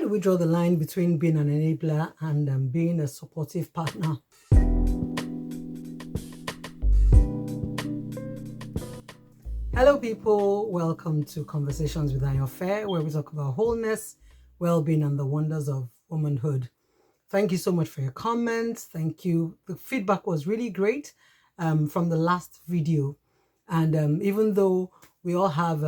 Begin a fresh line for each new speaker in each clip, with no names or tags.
do we draw the line between being an enabler and being a supportive partner? Hello people, welcome to Conversations with Ayo Fair, where we talk about wholeness, well-being and the wonders of womanhood. Thank you so much for your comments. Thank you. The feedback was really great from the last video. And even though we all have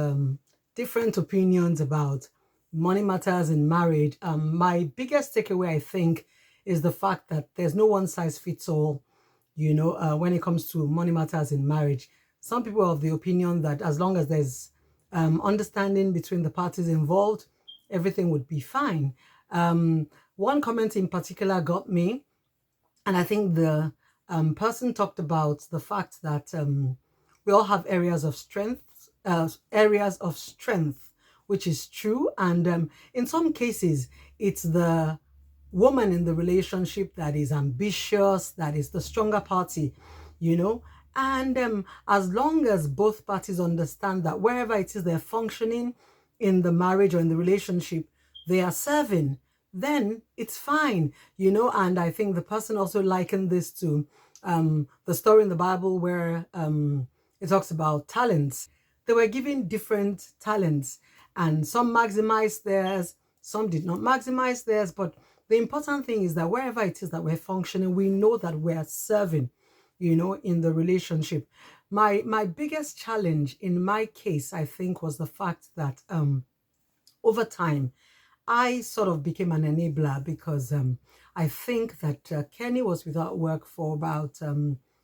different opinions about money matters in marriage, my biggest takeaway, I think, is the fact that there's no one size fits all, when it comes to money matters in marriage. Some people are of the opinion that as long as there's understanding between the parties involved, everything would be fine. One comment in particular got me, and I think the person talked about the fact that we all have areas of strength, which is true. And in some cases, it's the woman in the relationship that is ambitious, that is the stronger party, And as long as both parties understand that wherever it is they're functioning in the marriage or in the relationship, they are serving, then it's fine, And I think the person also likened this to the story in the Bible where it talks about talents. They were given different talents, and some maximized theirs, some did not maximize theirs. But the important thing is that wherever it is that we're functioning, we know that we're serving, in the relationship. My biggest challenge in my case, I think, was the fact that over time, I sort of became an enabler because I think that Kenny was without work for about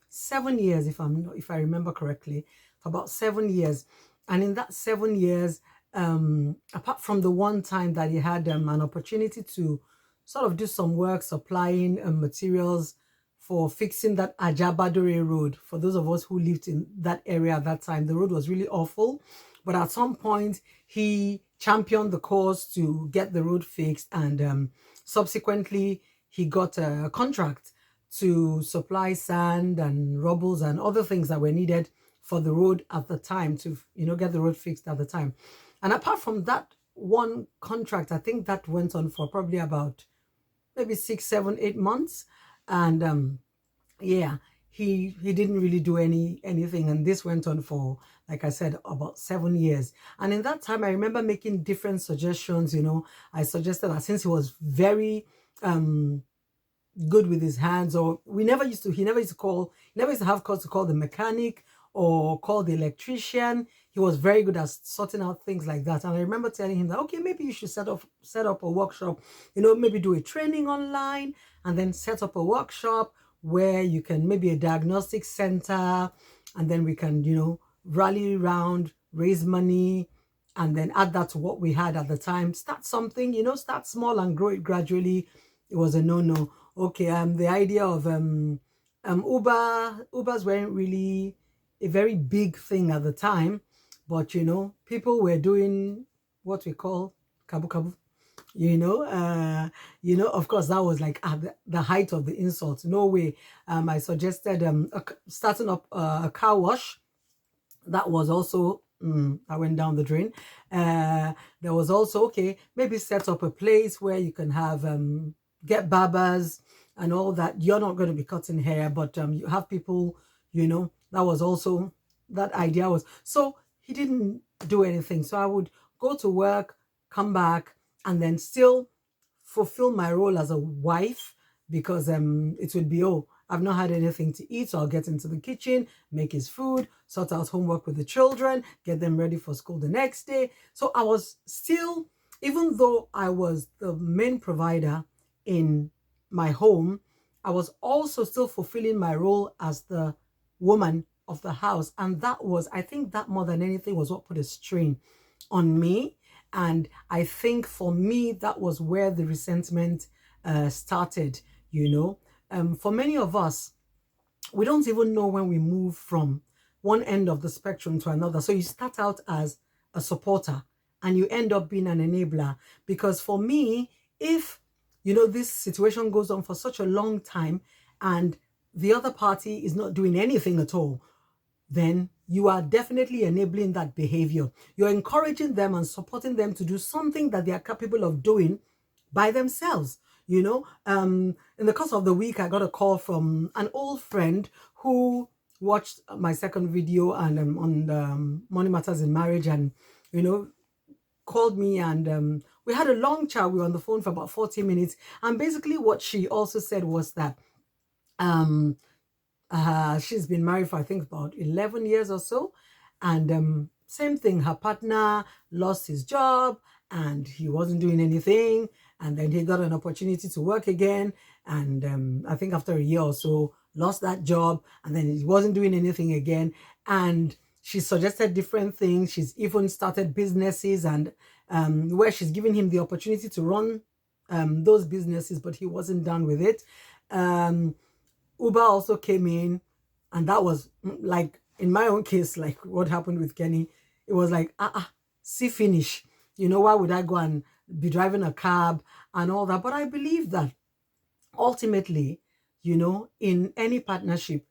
7 years, if I remember correctly, for about 7 years. And in that 7 years, apart from the one time that he had an opportunity to sort of do some work supplying materials for fixing that Ajabadore road. For those of us who lived in that area at that time, the road was really awful. But at some point, he championed the cause to get the road fixed, and subsequently, he got a contract to supply sand and rubbles and other things that were needed for the road at the time to, get the road fixed at the time. And apart from that one contract, I think that went on for probably about maybe 6, 7, 8 months. And he didn't really do anything. And this went on for, like I said, about 7 years. And in that time, I remember making different suggestions. I suggested that since he was very good with his hands, or he never used to have calls to call the mechanic or call the electrician. He was very good at sorting out things like that. And I remember telling him that, okay, maybe you should set up a workshop, maybe do a training online and then set up a workshop where you can, maybe a diagnostic center, and then we can, rally around, raise money, and then add that to what we had at the time. Start something, start small and grow it gradually. It was a no-no. Okay, the idea of Ubers weren't really a very big thing at the time, but people were doing what we call kabu kabu. Of course, that was like at the height of the insult. No way. I suggested starting up a car wash. That was also I went down the drain. There was also, okay, maybe set up a place where you can have get barbers and all that. You're not going to be cutting hair, but you have people, that was also, that idea was. So he didn't do anything. So I would go to work, come back, and then still fulfill my role as a wife, because it would be, I've not had anything to eat, so I'll get into the kitchen, make his food, sort out homework with the children, get them ready for school the next day. So I was still, even though I was the main provider in my home, I was also still fulfilling my role as the woman of the house. And that was, I think that more than anything was what put a strain on me. And I think for me, that was where the resentment started, For many of us, we don't even know when we move from one end of the spectrum to another. So you start out as a supporter and you end up being an enabler. Because for me, if, this situation goes on for such a long time and the other party is not doing anything at all, then you are definitely enabling that behavior. You're encouraging them and supporting them to do something that they are capable of doing, by themselves. In the course of the week, I got a call from an old friend who watched my second video and on the Money Matters in Marriage, and called me, and we had a long chat. We were on the phone for about 40 minutes, and basically what she also said was that um she's been married for I think about 11 years or so, and same thing, her partner lost his job and he wasn't doing anything, and then he got an opportunity to work again, and I think after a year or so lost that job, and then he wasn't doing anything again, and she suggested different things. She's even started businesses, and where she's giving him the opportunity to run those businesses, but he wasn't done with it. Uber also came in, and that was like, in my own case, like what happened with Kenny, it was like, see finish. Why would I go and be driving a cab and all that? But I believe that ultimately, in any partnership,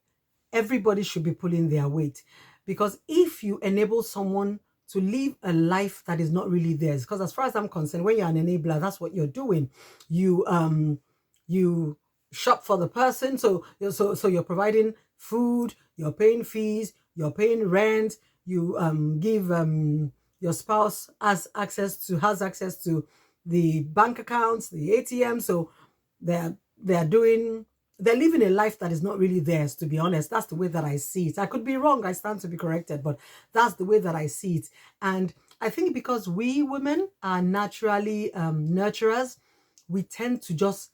everybody should be pulling their weight. Because if you enable someone to live a life that is not really theirs, because as far as I'm concerned, when you're an enabler, that's what you're doing. You shop for the person, so you're providing food, you're paying fees, you're paying rent, you give your spouse has access to the bank accounts, the ATM, so they're living a life that is not really theirs, to be honest. That's the way that I see it. I could be wrong, I stand to be corrected, but that's the way that I see it. And I think because we women are naturally nurturers, we tend to just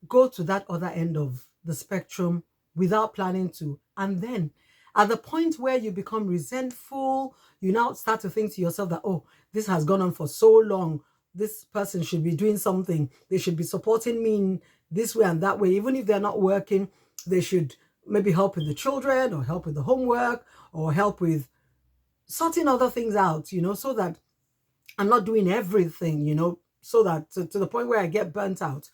go to that other end of the spectrum without planning to. And then at the point where you become resentful, you now start to think to yourself that, oh, this has gone on for so long. This person should be doing something. They should be supporting me in this way and that way. Even if they're not working, they should maybe help with the children or help with the homework or help with sorting other things out, so that I'm not doing everything, so that to the point where I get burnt out.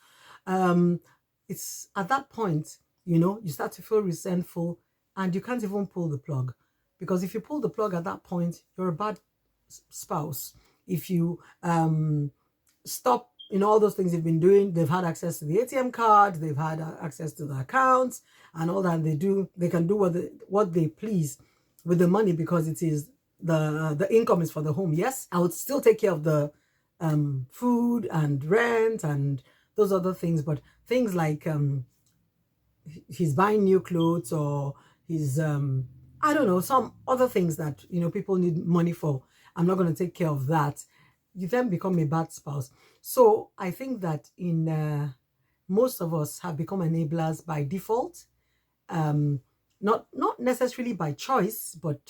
It's at that point, you start to feel resentful and you can't even pull the plug. Because if you pull the plug at that point, you're a bad spouse. If you stop all those things you've been doing, they've had access to the ATM card, they've had access to the accounts and all that. They can do what they please with the money, because it is the income is for the home. Yes, I would still take care of the food and rent and those other things, but things like he's buying new clothes, or he's I don't know, some other things that people need money for, I'm not going to take care of that. You then become a bad spouse. So I think that in most of us have become enablers by default, not necessarily by choice, but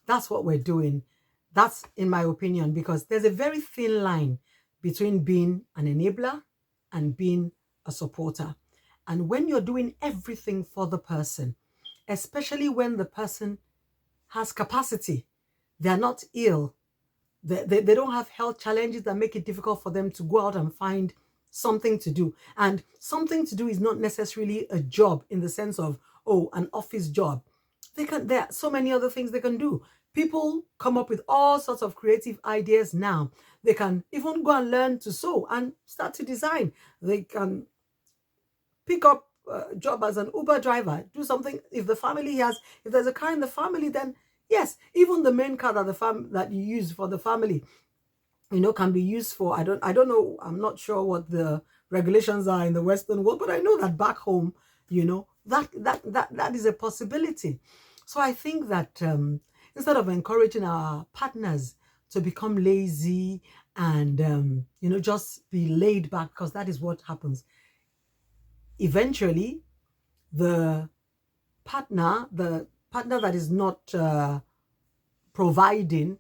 that's what we're doing. That's in my opinion, because there's a very thin line between being an enabler and being a supporter. And when you're doing everything for the person, especially when the person has capacity, they're not ill, they don't have health challenges that make it difficult for them to go out and find something to do. And something to do is not necessarily a job in the sense of, oh, an office job. There are so many other things they can do. People come up with all sorts of creative ideas now. They can even go and learn to sew and start to design. They can pick up a job as an Uber driver, do something. If there's a car in the family, then yes, even the main car that you use for the family, can be used for, I don't know, I'm not sure what the regulations are in the Western world, but I know that back home, that is a possibility. So I think that instead of encouraging our partners to become lazy and just be laid back, because that is what happens. Eventually, the partner that is not providing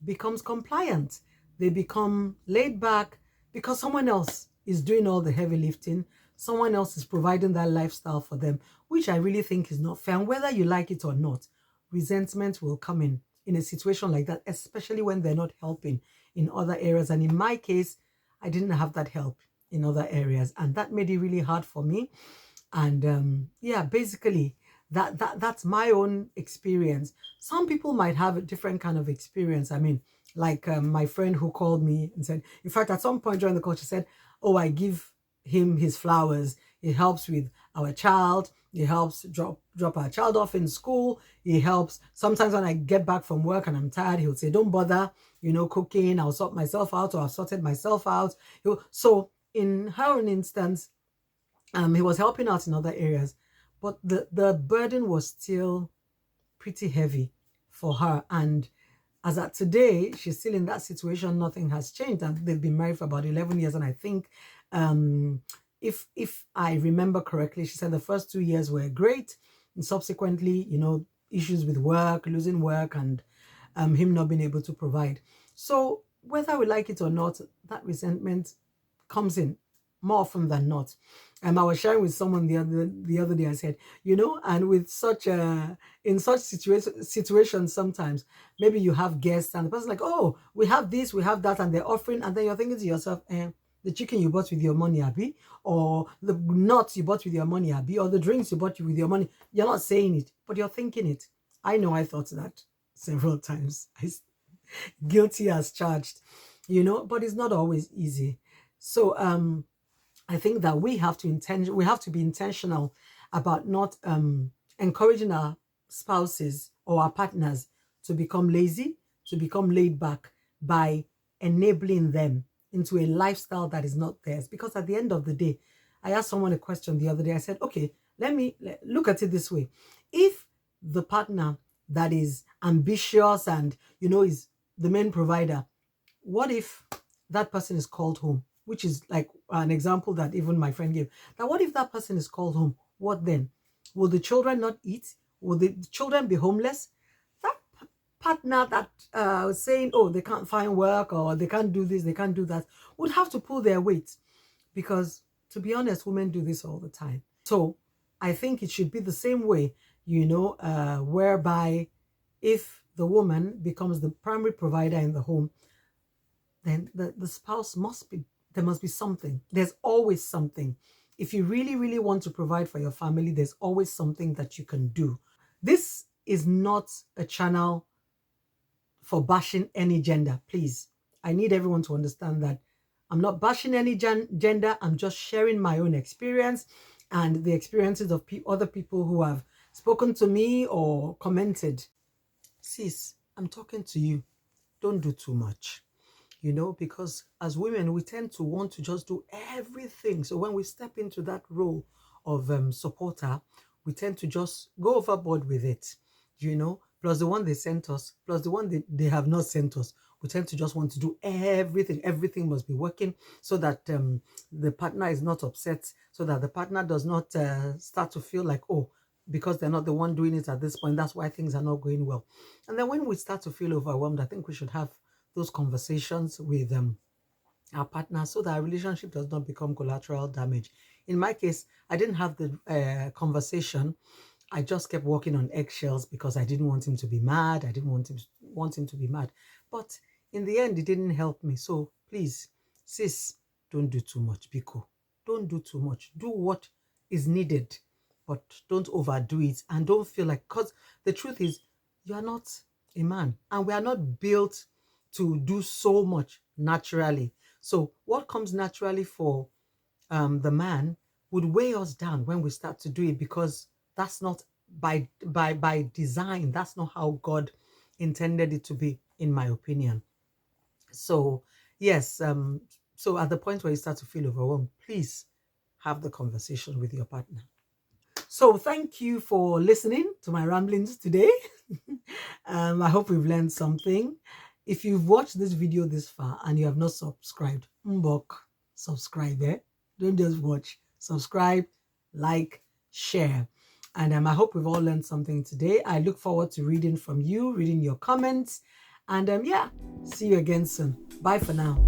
becomes compliant. They become laid back because someone else is doing all the heavy lifting. Someone else is providing that lifestyle for them, which I really think is not fair. And whether you like it or not, resentment will come in a situation like that, especially when they're not helping in other areas. And in my case, I didn't have that help in other areas, and that made it really hard for me. And yeah, basically that's my own experience. Some people might have a different kind of experience. I mean, Like my friend who called me and said, in fact, at some point during the call, she said, oh, I give him his flowers. It helps with our child. It helps drop our child off in school. It helps. Sometimes when I get back from work and I'm tired, he'll say, don't bother, cooking. I'll sort myself out, or I've sorted myself out. So in her instance, he was helping out in other areas, but the burden was still pretty heavy for her. And as at today, she's still in that situation. Nothing has changed, and they've been married for about 11 years. And I think, if I remember correctly, she said the first 2 years were great, and subsequently, issues with work, losing work, and him not being able to provide. So whether we like it or not, that resentment comes in more often than not. I was sharing with someone the other day. I said, and with such in such situations, sometimes maybe you have guests and the person's like, oh, we have this, we have that, and they're offering, and then you're thinking to yourself, the chicken you bought with your money, Abby, or the nuts you bought with your money, Abby, or the drinks you bought with your money. You're not saying it, but you're thinking it. I know I thought that several times. Guilty as charged, but it's not always easy. So I think that we have to be intentional about not encouraging our spouses or our partners to become lazy, to become laid back, by enabling them into a lifestyle that is not theirs. Because at the end of the day, I asked someone a question the other day. I said, okay, let me look at it this way. If the partner that is ambitious and, is the main provider, what if that person is called home? Which is like an example that even my friend gave. Now, what if that person is called home? What then? Will the children not eat? Will the children be homeless? That partner that was saying, oh, they can't find work, or they can't do this, they can't do that, would have to pull their weight. Because, to be honest, women do this all the time. So I think it should be the same way, whereby if the woman becomes the primary provider in the home, then the spouse there must be something. There's always something. If you really, really want to provide for your family, there's always something that you can do. This is not a channel for bashing any gender, please. I need everyone to understand that I'm not bashing any gender. I'm just sharing my own experience and the experiences of other people who have spoken to me or commented. Sis, I'm talking to you. Don't do too much. Because as women, we tend to want to just do everything. So when we step into that role of supporter, we tend to just go overboard with it, plus the one they sent us, plus the one they have not sent us. We tend to just want to do everything. Everything must be working so that the partner is not upset, so that the partner does not start to feel like, oh, because they're not the one doing it at this point, that's why things are not going well. And then when we start to feel overwhelmed, I think we should have those conversations with our partner so that our relationship does not become collateral damage. In my case, I didn't have the conversation. I just kept walking on eggshells because I didn't want him to be mad. I didn't want him to be mad. But in the end, it didn't help me. So please, sis, don't do too much, Biko. Don't do too much. Do what is needed, but don't overdo it. And don't feel like, because the truth is, you are not a man. And we are not built to do so much naturally. So what comes naturally for the man would weigh us down when we start to do it, because that's not by design. That's not how God intended it to be, in my opinion. So yes, so at the point where you start to feel overwhelmed, please have the conversation with your partner. So thank you for listening to my ramblings today. I hope we've learned something. If you've watched this video this far and you have not subscribed, subscribe, eh? Don't just watch. Subscribe, like, share. And I hope we've all learned something today. I look forward to reading from you, reading your comments. And yeah, see you again soon. Bye for now.